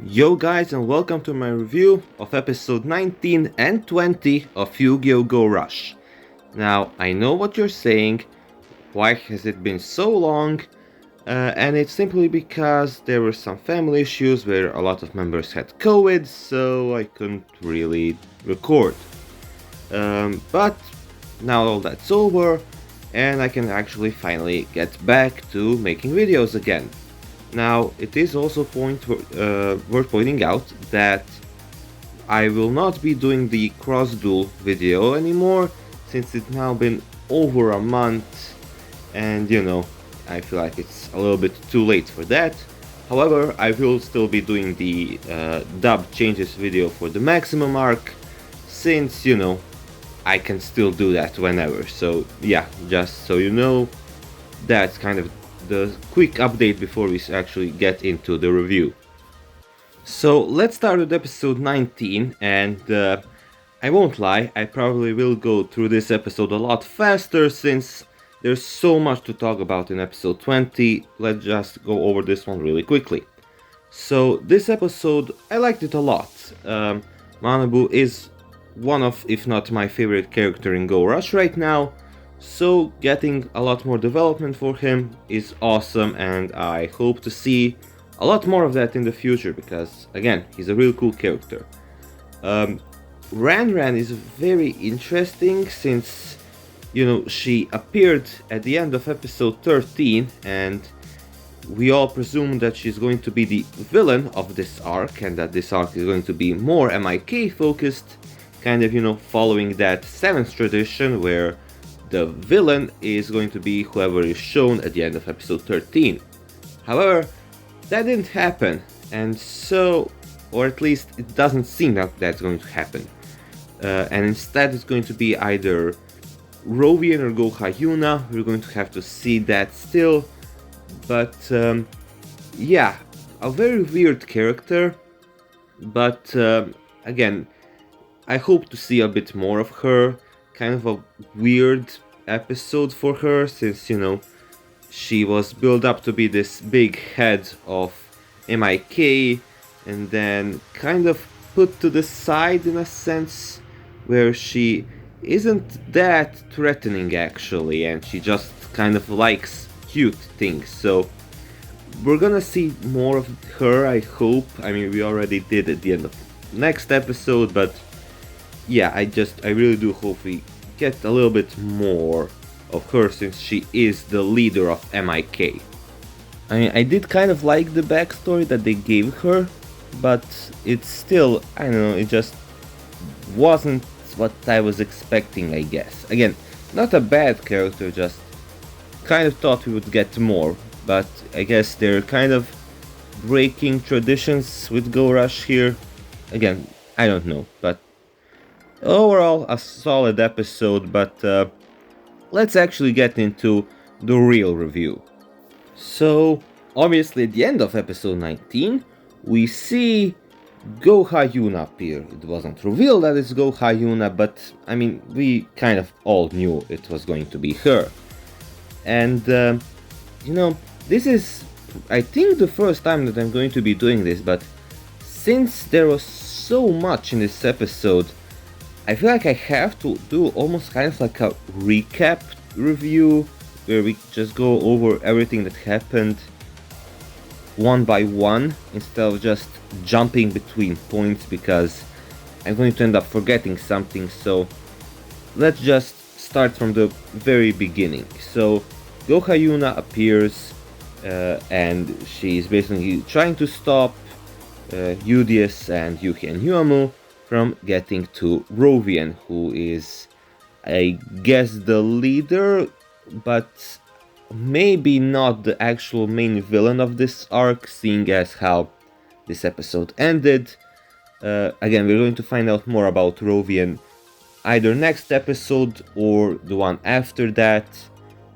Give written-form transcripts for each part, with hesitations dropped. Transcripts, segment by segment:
Yo guys, and welcome to my review of episode 19 and 20 of Yu-Gi-Oh! Go Rush. Now, I know what you're saying, why has it been so long? And it's simply because there were some family issues where a lot of members had COVID, so I couldn't really record. But now all that's over, and I can actually finally get back to making videos again. Now, it is also worth pointing out that I will not be doing the cross-duel video anymore, since it's now been over a month, and I feel like it's a little bit too late for that. However, I will still be doing the dub changes video for the maximum arc, since, I can still do that whenever. So yeah, just so you know, that's kind of the quick update before we actually get into the review. So let's start with episode 19, and I won't lie, I probably will go through this episode a lot faster since there's so much to talk about in episode 20. Let's just go over this one really quickly. So this episode, I liked it a lot. Manabu is one of, if not my favorite character in Go Rush right now. So getting a lot more development for him is awesome, and I hope to see a lot more of that in the future because, again, he's a real cool character. Ran is very interesting since, she appeared at the end of episode 13 and we all presume that she's going to be the villain of this arc and that this arc is going to be more MIK focused, kind of, following that 7th tradition where the villain is going to be whoever is shown at the end of episode 13. However, that didn't happen, and so, or at least it doesn't seem like that's going to happen. And instead it's going to be either Rovian or Goha Yuna. We're going to have to see that still, but yeah, a very weird character, but again, I hope to see a bit more of her. Kind of a weird episode for her since, she was built up to be this big head of MIK and then kind of put to the side in a sense where she isn't that threatening actually, and she just kind of likes cute things. So we're gonna see more of her, I hope. I mean, we already did at the end of next episode, but yeah, I really do hope we get a little bit more of her since she is the leader of MIK. I mean, I did kind of like the backstory that they gave her, but it's still, I don't know, it just wasn't what I was expecting, I guess. Again, not a bad character, just kind of thought we would get more, but I guess they're kind of breaking traditions with Go Rush here. Again, I don't know, but overall, a solid episode, but let's actually get into the real review. So, obviously at the end of episode 19, we see Goha Yuna appear. It wasn't revealed that it's Goha Yuna, but I mean, we kind of all knew it was going to be her. And, this is, I think, the first time that I'm going to be doing this, but since there was so much in this episode, I feel like I have to do almost kind of like a recap review where we just go over everything that happened one by one instead of just jumping between points because I'm going to end up forgetting something. So let's just start from the very beginning. So Goha Yuna appears and she's basically trying to stop Udius and Yuki and Yuamu from getting to Rovian, who is, I guess, the leader, but maybe not the actual main villain of this arc, seeing as how this episode ended. Again, we're going to find out more about Rovian either next episode or the one after that.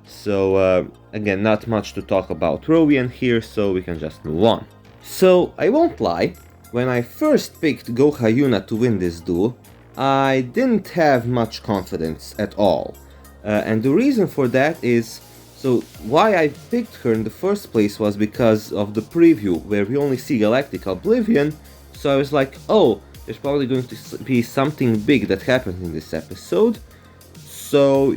So, again, not much to talk about Rovian here, so we can just move on. So, I won't lie, when I first picked Goha Yuna to win this duel, I didn't have much confidence at all. And the reason for that is So why I picked her in the first place was because of the preview where we only see Galactic Oblivion. So I was like, oh, there's probably going to be something big that happens in this episode. So,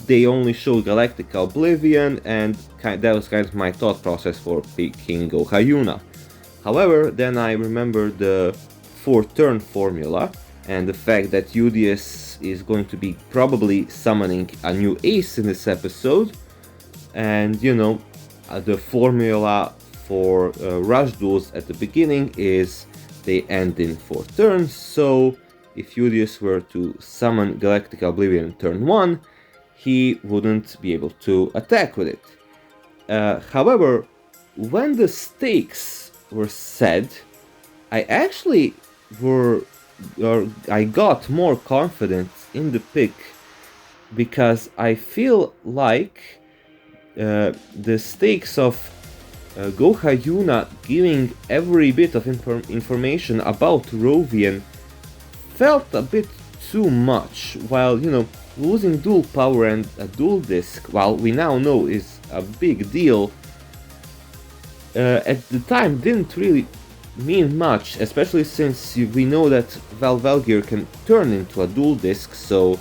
they only show Galactic Oblivion, and that was kind of my thought process for picking Gouka Yuna. However, then I remembered the 4-turn formula and the fact that UDS is going to be probably summoning a new ace in this episode, and the formula for rush duels at the beginning is they end in 4 turns, so if UDS were to summon Galactic Oblivion turn 1, he wouldn't be able to attack with it. However, when the stakes were set, I actually I got more confident in the pick, because I feel like the stakes of Gouka Yuna giving every bit of information about Rovian felt a bit too much, while losing dual power and a dual disc, while we now know is a big deal, at the time didn't really mean much, especially since we know that Valvelgir can turn into a dual disc, so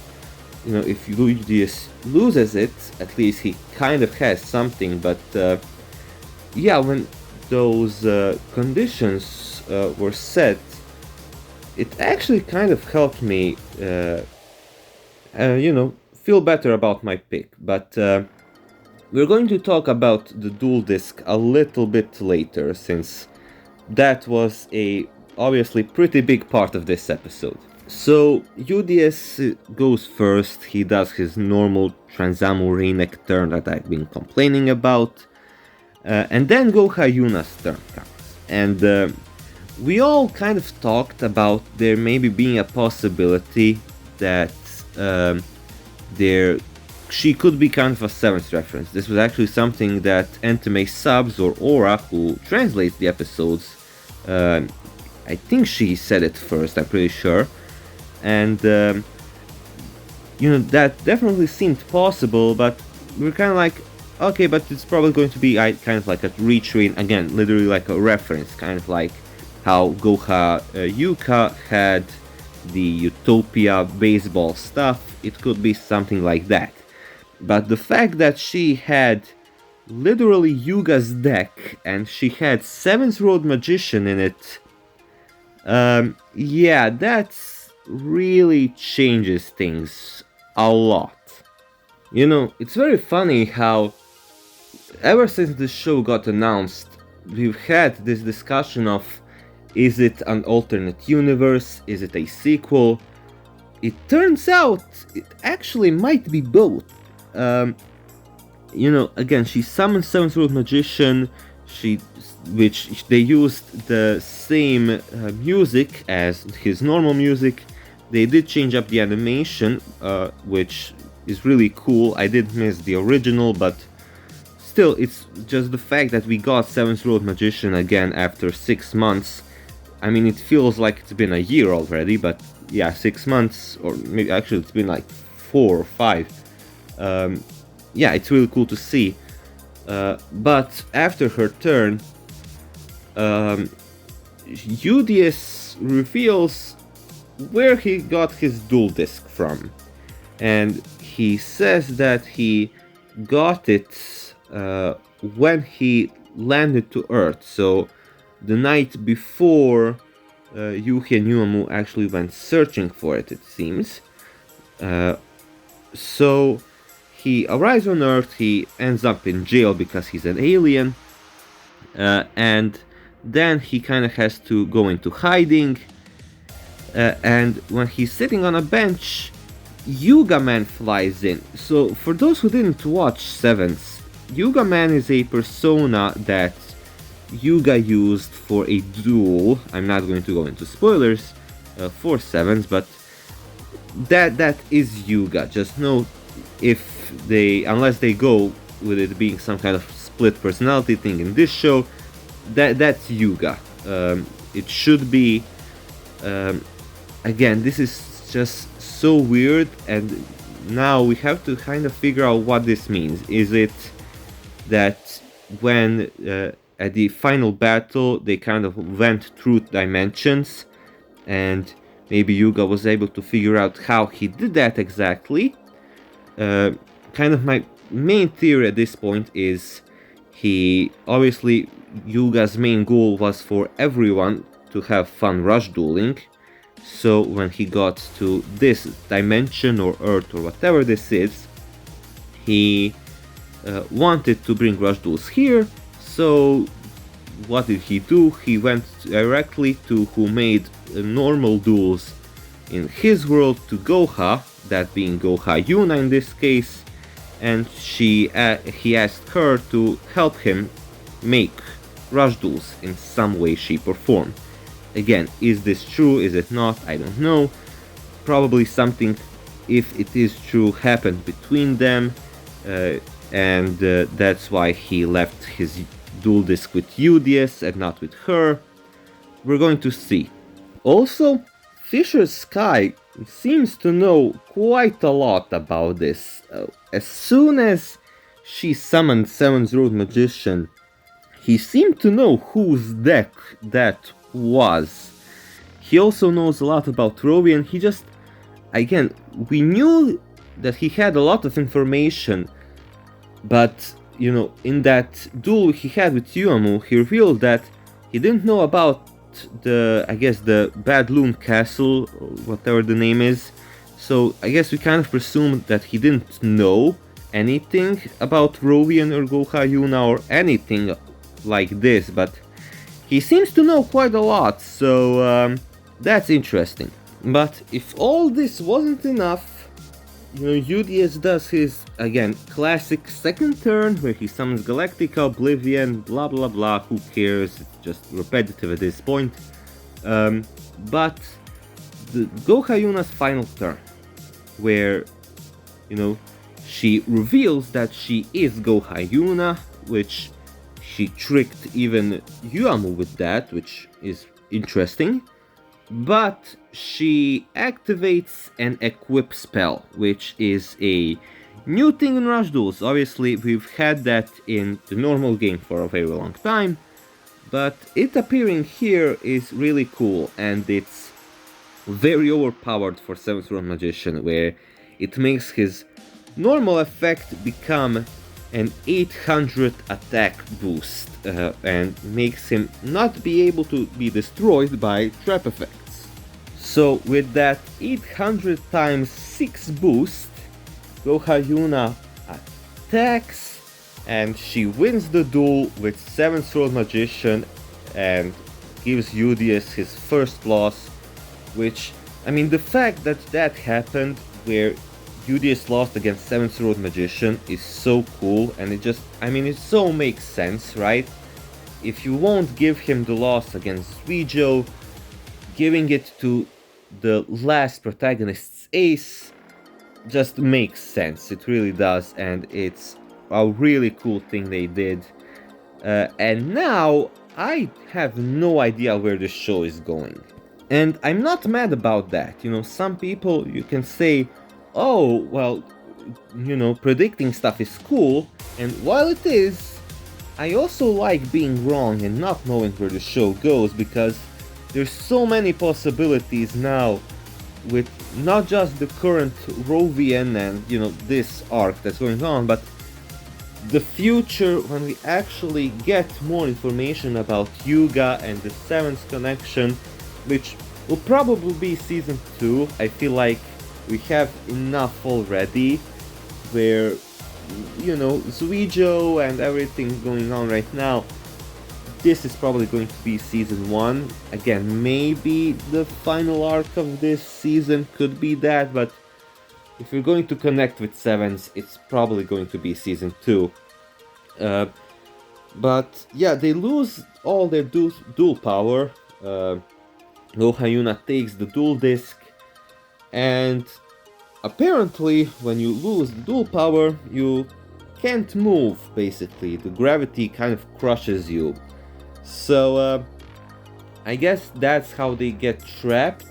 if Luigius loses it, at least he kind of has something. But yeah, when those conditions were set, it actually kind of helped me feel better about my pick. But we're going to talk about the dual disc a little bit later, since that was a obviously pretty big part of this episode. So UDS goes first. He does his normal Transamu Reinek turn that I've been complaining about, and then Gouka Yuna's turn comes, and we all kind of talked about there maybe being a possibility that she could be kind of a 7th reference. This was actually something that Entame Subs, or Aura, who translates the episodes, I think she said it first, I'm pretty sure. And, that definitely seemed possible, but we're kind of like, okay, but it's probably going to be kind of like a retrain, again, literally like a reference, kind of like how Gouka Yuka had the Utopia baseball stuff. It could be something like that. But the fact that she had literally Yuga's deck and she had 7th Road Magician in it, yeah, that really changes things a lot. It's very funny how ever since the show got announced, we've had this discussion of, is it an alternate universe? Is it a sequel? It turns out it actually might be both. Again, she summoned 7th Road Magician, which they used the same music as his normal music. They did change up the animation, which is really cool. I did miss the original, but still, it's just the fact that we got 7th Road Magician again after 6 months. I mean, it feels like it's been a year already, but yeah, 6 months, or maybe actually it's been like 4 or 5. Yeah, it's really cool to see. But after her turn, UDS reveals where he got his dual disc from, and he says that he got it when he landed to Earth, so the night before Yuki and Yuamu actually went searching for it seems. So he arrives on Earth, he ends up in jail because he's an alien, and then he kind of has to go into hiding, and when he's sitting on a bench, Yuga Man flies in. So for those who didn't watch Sevens, Yuga Man is a persona that Yuga used for a duel. I'm not going to go into spoilers for Sevens, but that is Yuga. Just know, unless they go with it being some kind of split personality thing in this show, that's Yuga. It should be. Again, this is just so weird, and now we have to kind of figure out what this means. Is it that when at the final battle they kind of went through dimensions, and maybe Yuga was able to figure out how he did that exactly? Kind of my main theory at this point is obviously Yuga's main goal was for everyone to have fun rush dueling. So when he got to this dimension or Earth or whatever this is, he wanted to bring rush duels here. So what did he do? He went directly to who made normal duels in his world, to Goha, that being Goha Yuna in this case, and he asked her to help him make rush duels in some way, shape or form. Again, is this true? Is it not? I don't know. Probably something, if it is true, happened between them, and that's why he left his duel disc with Udius and not with her. We're going to see. Also, Fisher Sky seems to know quite a lot about this. As soon as she summoned Seven's Road Magician, he seemed to know whose deck that was. He also knows a lot about Rovian. He just, again, we knew that he had a lot of information, but, you know, in that duel he had with Yuamu, he revealed that he didn't know about the Bad Loon Castle, or whatever the name is. So I guess we kind of presumed that he didn't know anything about Rovian or Goha Yuna or anything like this, but he seems to know quite a lot, so that's interesting. But if all this wasn't enough, you know, Udius does his, again, classic second turn where he summons Galactica, Oblivion, blah blah blah, who cares, it's just repetitive at this point. But the Goha Yuna's final turn, where, you know, she reveals that she is Goha Yuna, which she tricked even Yuamu with that, which is interesting. But she activates an equip spell, which is a new thing in rush duels. Obviously, we've had that in the normal game for a very long time, but it appearing here is really cool, and it's very overpowered for 7th Road Magician, where it makes his normal effect become an 800 attack boost, and makes him not be able to be destroyed by trap effects. So with that 800 times 6 boost, Goha Yuna attacks, and she wins the duel with 7th Road Magician and gives Udius his first loss, which, I mean, the fact that that happened where Udius lost against 7th Road Magician is so cool, and it just, I mean, it so makes sense, right? If you won't give him the loss against Zuijo, giving it to the last protagonist's ace just makes sense. It really does, and it's a really cool thing they did. And now I have no idea where the show is going. And I'm not mad about that. You know, some people, you can say, oh, well, you know, predicting stuff is cool, and while it is, I also like being wrong and not knowing where the show goes, because there's so many possibilities now with not just the current Rovian and, you know, this arc that's going on, but the future when we actually get more information about Yuga and the 7th connection, which will probably be season 2. I feel like we have enough already, where, you know, Zuijo and everything going on right now. This is probably going to be season 1. Again, maybe the final arc of this season could be that, but if you're going to connect with 7s, it's probably going to be season 2. But yeah, they lose all their dual power. Goha Yuna takes the dual disc, and apparently when you lose the dual power, you can't move, basically. The gravity kind of crushes you. So I guess that's how they get trapped.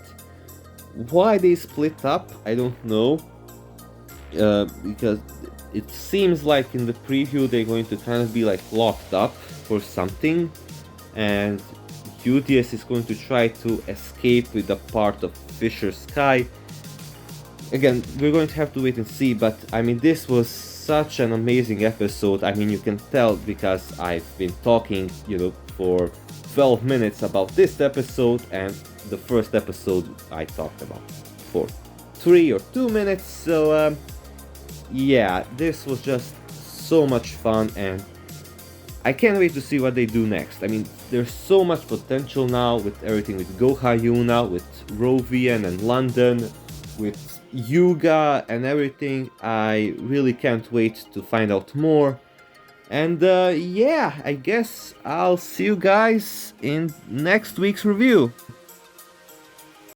Why they split up, I don't know. because it seems like in the preview they're going to kind of be like locked up for something, and Udius is going to try to escape with a part of Fisher Sky. Again, we're going to have to wait and see, but I mean, this was such an amazing episode. I mean, you can tell because I've been talking, for 12 minutes about this episode, and the first episode I talked about for 3 or 2 minutes. So yeah, this was just so much fun, and I can't wait to see what they do next. I mean, there's so much potential now with everything with Goha Yuna, with Rovian and London, with Yuga and everything. I really can't wait to find out more. And yeah, I guess I'll see you guys in next week's review.